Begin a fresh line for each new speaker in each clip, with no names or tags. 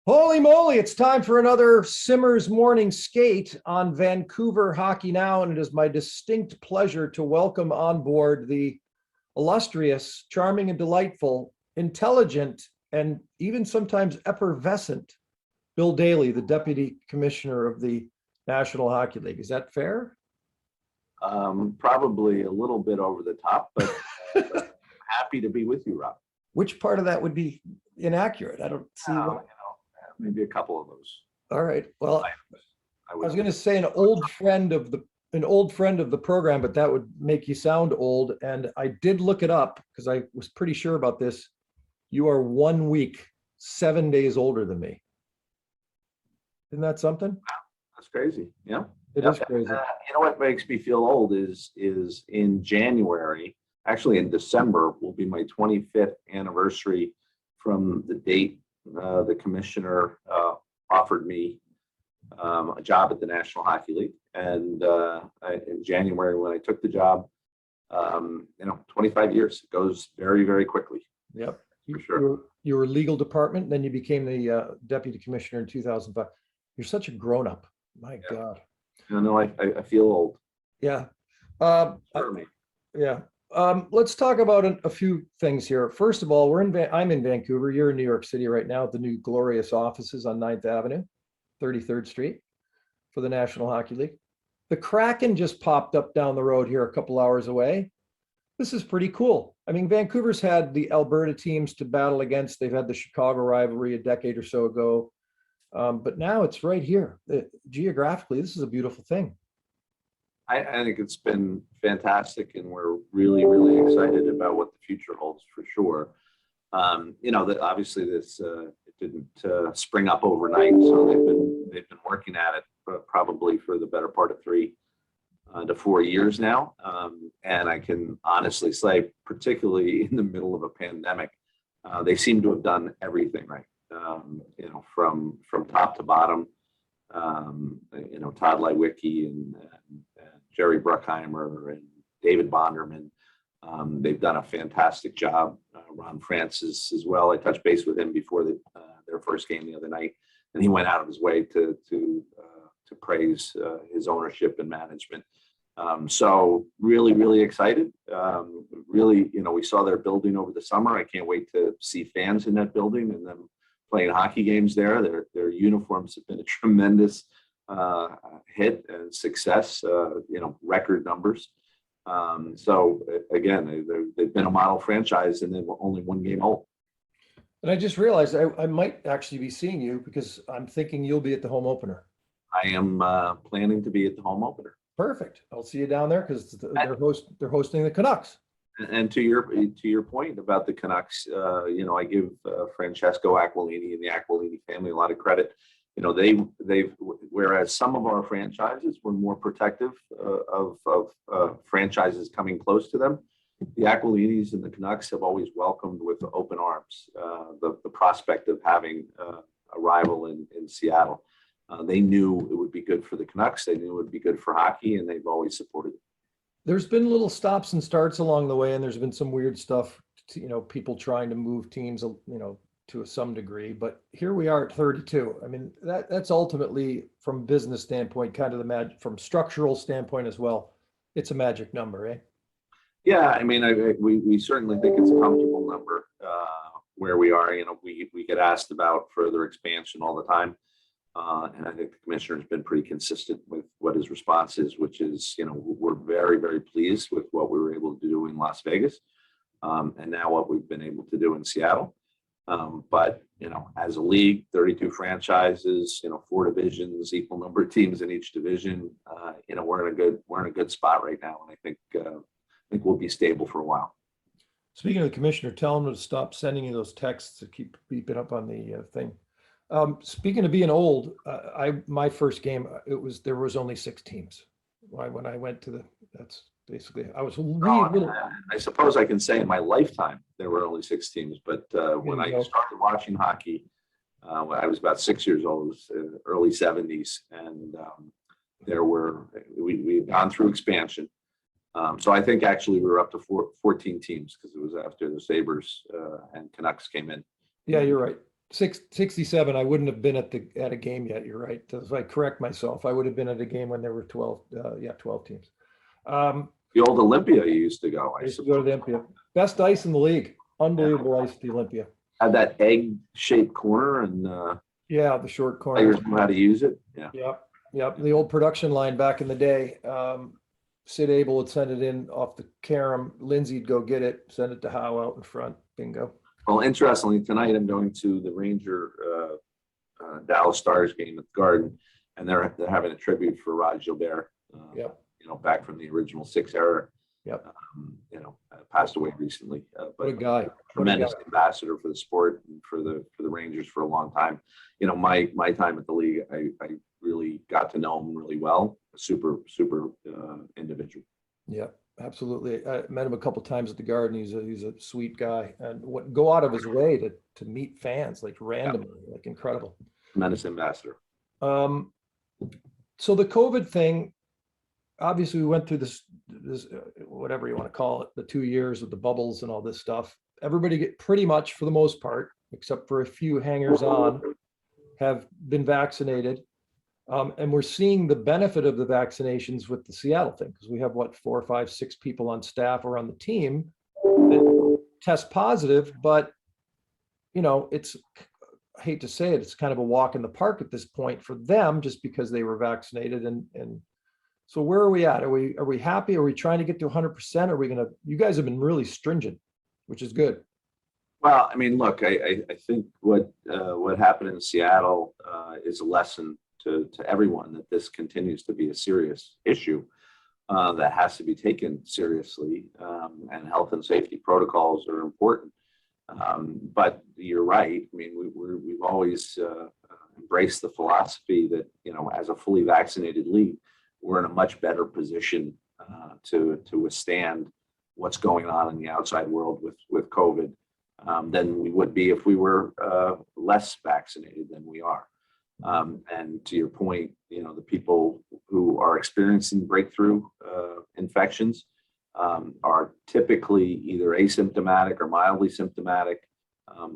Holy moly, it's time for another Simmers morning skate on Vancouver Hockey Now, and it is my distinct pleasure to welcome on board the illustrious, charming and delightful, intelligent, and even sometimes effervescent Bill Daly, the Deputy Commissioner of the National Hockey League. Is that fair?
Probably a little bit over the top, but happy to be with you, Rob.
Which part of that would be inaccurate? I don't see what...
Maybe a couple of those.
All right. Well, I was going to say an old friend of the program, but that would make you sound old. And I did look it up because I was pretty sure about this. You are 1 week, 7 days older than me. Isn't that something?
Wow, that's crazy. Yeah,
it is crazy.
You know what makes me feel old is in January, actually in December, will be my 25th anniversary from the date the commissioner offered me a job at the National Hockey League, and in January when I took the job, 25 years. It goes very, very quickly.
Yep,
for sure.
You were legal department, then you became the deputy commissioner in 2005. You're such a grown-up. My God.
I feel old.
Yeah.
Yeah.
Let's talk about a few things here. First of all, I'm in Vancouver. You're in New York City right now at the new glorious offices on 9th Avenue, 33rd Street for the National Hockey League. The Kraken just popped up down the road here a couple hours away. This is pretty cool. I mean, Vancouver's had the Alberta teams to battle against. They've had the Chicago rivalry a decade or so ago. But now it's right here. Geographically, this is a beautiful thing.
I think it's been fantastic, and we're really, really excited about what the future holds for sure. That obviously this it didn't spring up overnight, so they've been working at it probably for the better part of 3 to 4 years now. And I can honestly say, particularly in the middle of a pandemic, they seem to have done everything right. From top to bottom. Todd Lewicki and Jerry Bruckheimer and David Bonderman. They've done a fantastic job. Ron Francis as well. I touched base with him before their first game the other night, and he went out of his way to praise his ownership and management. So really, really excited. Really, we saw their building over the summer. I can't wait to see fans in that building and them playing hockey games there. Their uniforms have been a tremendous hit and success, record numbers. So again, they've been a model franchise, and they were only 1 game old.
And I just realized I might actually be seeing you because I'm thinking you'll be at the home opener.
I am planning to be at the home opener.
Perfect. I'll see you down there because they're hosting the Canucks.
And to your point about the Canucks, I give Francesco Aquilini and the Aquilini family a lot of credit. They've whereas some of our franchises were more protective of franchises coming close to them, the Aquilinis and the Canucks have always welcomed with open arms the prospect of having a rival in Seattle. They knew it would be good for the Canucks. They knew it would be good for hockey, and they've always supported it.
There's been little stops and starts along the way, and there's been some weird stuff, people trying to move teams, to some degree, but here we are at 32. I mean, that's ultimately, from business standpoint, kind of from structural standpoint as well, it's a magic number, eh?
Yeah, I mean, we certainly think it's a comfortable number where we are. We get asked about further expansion all the time. And I think the commissioner has been pretty consistent with what his response is, which is, we're very, very pleased with what we were able to do in Las Vegas, and now what we've been able to do in Seattle. But, as a league, 32 franchises, 4 divisions, equal number of teams in each division, we're in a good spot right now. And I think we'll be stable for a while.
Speaking of the commissioner, tell him to stop sending you those texts to keep beeping up on the thing. Speaking of being old, my first game, there was only 6 teams. When I went to that's basically, I was really little.
I suppose I can say in my lifetime there were only 6 teams, but when I started watching hockey, when I was about 6 years old, it was early 70s, and we had gone through expansion. So I think actually we were up to 14 teams because it was after the Sabres and Canucks came in.
Yeah, you're right. 67, I wouldn't have been at a game yet. You're right. If I correct myself, I would have been at a game when there were 12, 12 teams.
The old Olympia you used to go.
I used to go to the Olympia. Best ice in the league. Unbelievable ice at the Olympia.
Had that egg-shaped corner, and
Yeah, the short corner.
players knew how to use it. Yeah.
Yep. The old production line back in the day. Sid Abel would send it in off the carom. Lindsay'd go get it, send it to Howe out in front. Bingo.
Well, interestingly, tonight I'm going to the Ranger Dallas Stars game at the Garden, and they're having a tribute for Rod Gilbert.
Yep.
You know, back from the original Six era.
Yep.
You know, passed away recently.
What a guy.
Tremendous ambassador for the sport and for the Rangers for a long time. You know, my time at the league, I really got to know him really well. A super individual.
Yeah, absolutely. I met him a couple times at the Garden. He's a sweet guy, and go out of his way to meet fans like randomly, like incredible.
Tremendous ambassador.
So the COVID thing, obviously we went through this whatever you want to call it, the 2 years of the bubbles and all this stuff. Everybody get pretty much, for the most part, except for a few hangers on, have been vaccinated. And we're seeing the benefit of the vaccinations with the Seattle thing, because we have 4, 5, 6 people on staff or on the team that test positive, but you know, I hate to say it, it's kind of a walk in the park at this point for them, just because they were vaccinated. And so where are we at? Are we happy? Are we trying to get to 100%? Are we going to, you guys have been really stringent, which is good.
Well, I mean, look, I think what happened in Seattle is a lesson to everyone that this continues to be a serious issue that has to be taken seriously, and health and safety protocols are important. But you're right. I mean, we've always embraced the philosophy that, you know, as a fully vaccinated league, we're in a much better position to withstand what's going on in the outside world with COVID than we would be if we were less vaccinated than we are. And to your point, you know, the people who are experiencing breakthrough infections are typically either asymptomatic or mildly symptomatic.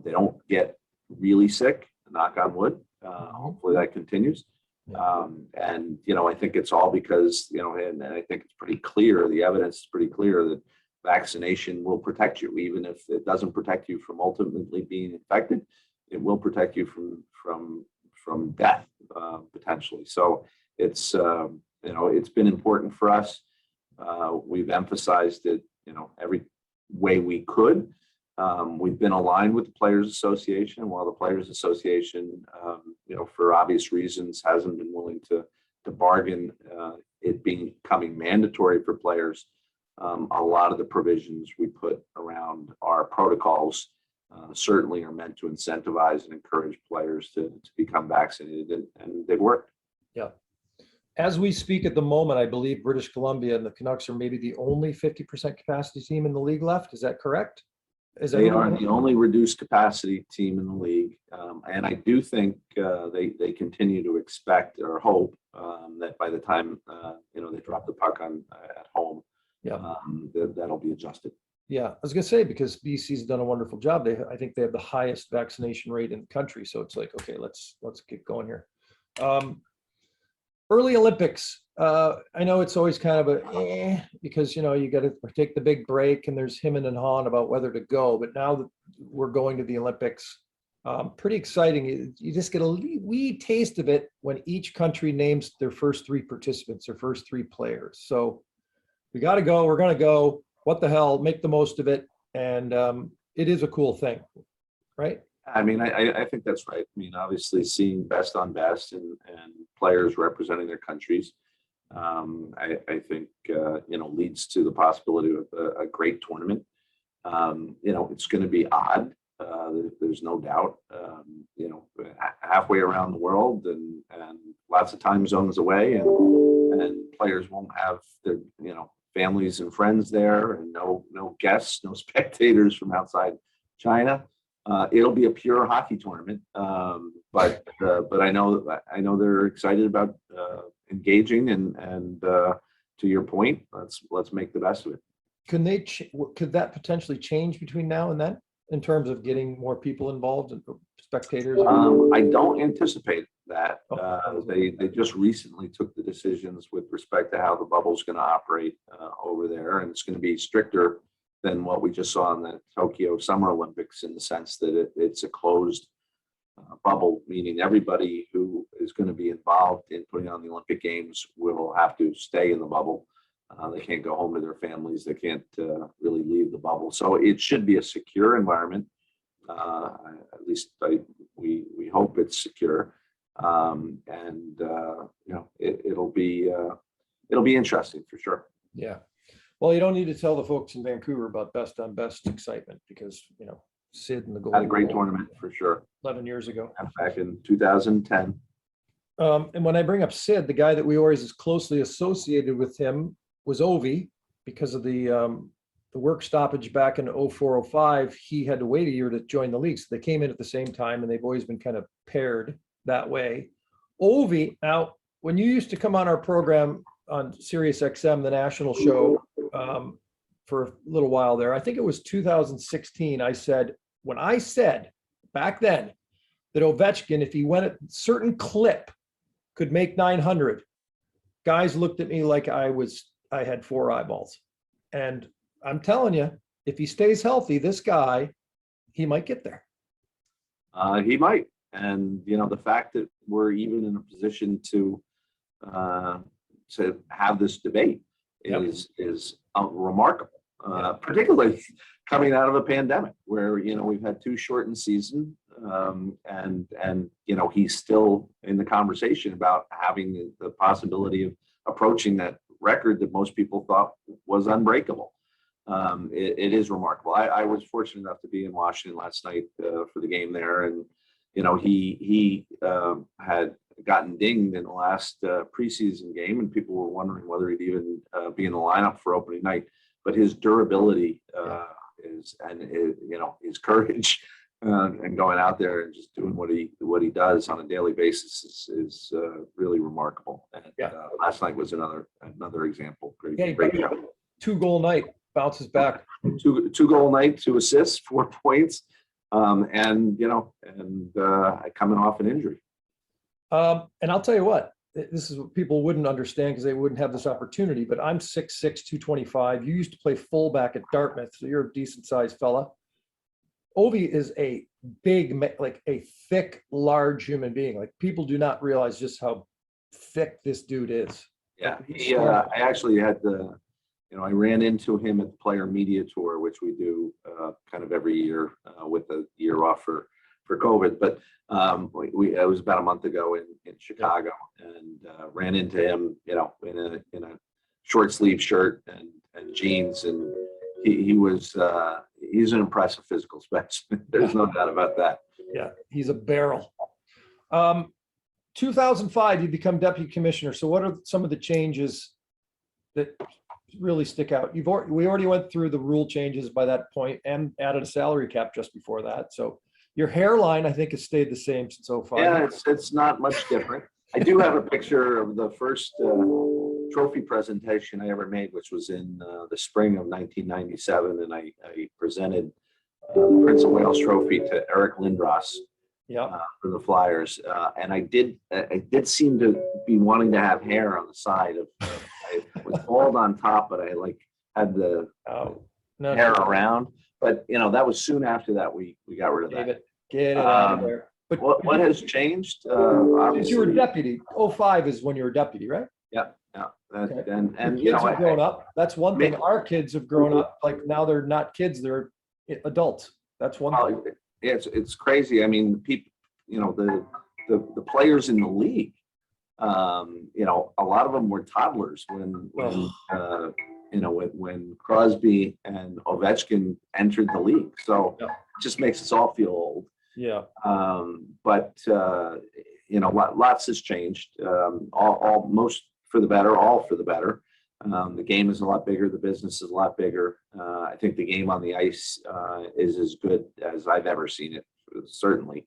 They don't get really sick, knock on wood. Hopefully that continues. And, you know, I think it's all because, you know, and I think it's pretty clear, the evidence is pretty clear that vaccination will protect you, even if it doesn't protect you from ultimately being infected. It will protect you from death potentially. So it's you know, it's been important for us. We've emphasized it, you know, every way we could. We've been aligned with the Players Association, while the Players Association, you know, for obvious reasons, hasn't been willing to bargain it becoming mandatory for players. A lot of the provisions we put around our protocols certainly are meant to incentivize and encourage players to become vaccinated, and they've worked.
Yeah. As we speak at the moment, I believe British Columbia and the Canucks are maybe the only 50% capacity team in the league left. Is that correct?
They are the only reduced capacity team in the league. And I do think they continue to expect or hope that by the time, you know, they drop the puck at home, that'll be adjusted.
Yeah, I was gonna say, because BC's done a wonderful job. I think they have the highest vaccination rate in the country. So it's like, okay, let's get going here. Early Olympics. I know it's always kind of because, you know, you got to take the big break, and there's him and Han about whether to go. But now that we're going to the Olympics, pretty exciting. You just get a wee taste of it when each country names their first 3 participants, their first 3 players. So we got to go. We're going to go. What the hell? Make the most of it. And it is a cool thing, right?
I mean, I think that's right. I mean, obviously seeing best on best and players representing their countries, I think, you know, leads to the possibility of a great tournament. You know, it's going to be odd. There's no doubt, you know, halfway around the world and lots of time zones away, and players won't have their, you know, families and friends there, and no guests, no spectators from outside China. It'll be a pure hockey tournament, but I know they're excited about engaging, and to your point, let's make the best of it.
Could that potentially change between now and then in terms of getting more people involved, and spectators?
I don't anticipate that.
Oh,
They just recently took the decisions with respect to how the bubble's going to operate over there, and it's going to be stricter than what we just saw in the Tokyo Summer Olympics, in the sense that it's a closed bubble, meaning everybody who is going to be involved in putting on the Olympic Games will have to stay in the bubble. They can't go home to their families. They can't really leave the bubble. So it should be a secure environment. At least we hope it's secure. It'll be interesting for sure.
Yeah. Well, you don't need to tell the folks in Vancouver about best on best excitement, because, Sid and the goal
Had a great tournament for sure.
11 years ago.
Back in 2010.
And when I bring up Sid, the guy that we always is closely associated with him was Ovie, because of the work stoppage back in 04-05. He had to wait a year to join the league. So they came in at the same time, and they've always been kind of paired that way. Ovie, now, when you used to come on our program on Sirius XM, the national show, for a little while there, I think it was 2016, when I said back then that Ovechkin, if he went at a certain clip, could make 900, guys looked at me like I had 4 eyeballs. And I'm telling you, if he stays healthy, this guy, he might get there.
He might. And, the fact that we're even in a position to have this debate is remarkable, particularly coming out of a pandemic where, we've had 2 shortened seasons, and he's still in the conversation about having the possibility of approaching that record that most people thought was unbreakable. It is remarkable. I was fortunate enough to be in Washington last night for the game there, and he had gotten dinged in the last preseason game, and people were wondering whether he'd even be in the lineup for opening night. But his durability his courage and going out there and just doing what he does on a daily basis is really remarkable. And last night was another example. Great job.
2-goal night, bounces back.
Two-goal night, 2 assists, 4 points, coming off an injury.
And I'll tell you what, this is what people wouldn't understand because they wouldn't have this opportunity, but I'm 6'6", 225. You used to play fullback at Dartmouth, so you're a decent sized fella. Ovie is a big, like a thick, large human being. Like, people do not realize just how thick this dude is.
Yeah, I actually had I ran into him at the Player Media Tour, which we do kind of every year with a year off for COVID. But it was about a month ago in Chicago, and ran into him, in a short sleeve shirt and jeans, and he's an impressive physical specimen. There's no doubt about that.
Yeah, he's a barrel. 2005, you become deputy commissioner. So what are some of the changes that really stick out? We already went through the rule changes by that point and added a salary cap just before that. So your hairline, I think, has stayed the same since 05.
Yeah, it's not much different. I do have a picture of the first trophy presentation I ever made, which was in the spring of 1997, and I presented the Prince of Wales Trophy to Eric Lindros for the Flyers, and I did seem to be wanting to have hair on the side of. I was bald on top, but I had the hair around. But that was soon after that we got rid of that.
Get it out of there. But
what has changed?
Since you were deputy, 05 is when you were deputy, right?
Yeah.
Okay.
And
kids have grown up. That's one thing. Our kids have grown up. Like, now they're not kids; they're adults. That's one thing.
It's crazy. I mean, people, the players in the league, a lot of them were toddlers when Crosby and Ovechkin entered the league. So it just makes us all feel old.
Yeah.
Lots has changed. Most for the better, all for the better. The game is a lot bigger. The business is a lot bigger. I think the game on the ice is as good as I've ever seen it, certainly.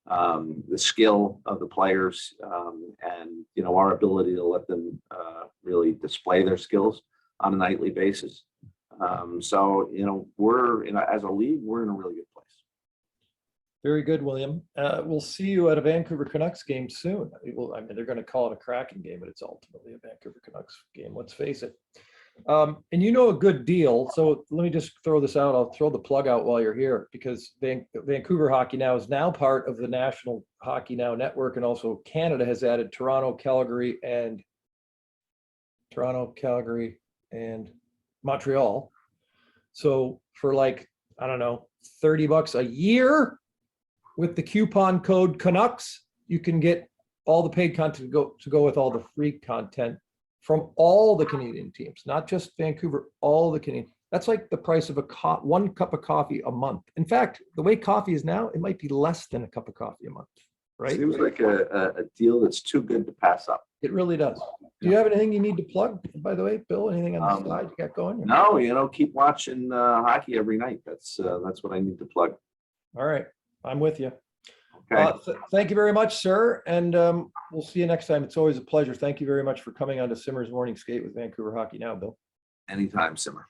The skill of the players and our ability to let them really display their skills on a nightly basis. We're as a league, we're in a really good place.
Very good, William. We'll see you at a Vancouver Canucks game soon. I mean, they're going to call it a Kraken game, but it's ultimately a Vancouver Canucks game. Let's face it. And you know a good deal. So let me just throw this out. I'll throw the plug out while you're here, because Vancouver Hockey Now is now part of the National Hockey Now network, and also Canada has added Toronto, Calgary, and Montreal. So for like, I don't know, $30 a year with the coupon code Canucks, you can get all the paid content to go with all the free content from all the Canadian teams, not just Vancouver, all the Canadian. That's like the price of one cup of coffee a month. In fact, the way coffee is now, it might be less than a cup of coffee a month, right?
Seems like a deal that's too good to pass up.
It really does. Do you have anything you need to plug, by the way, Bill? Anything on the side you got going?
No, keep watching hockey every night. That's what I need to plug.
All right, I'm with you.
Okay.
Thank you very much, sir. And we'll see you next time. It's always a pleasure. Thank you very much for coming on to Simmer's Morning Skate with Vancouver Hockey Now, Bill.
Anytime, Simmer.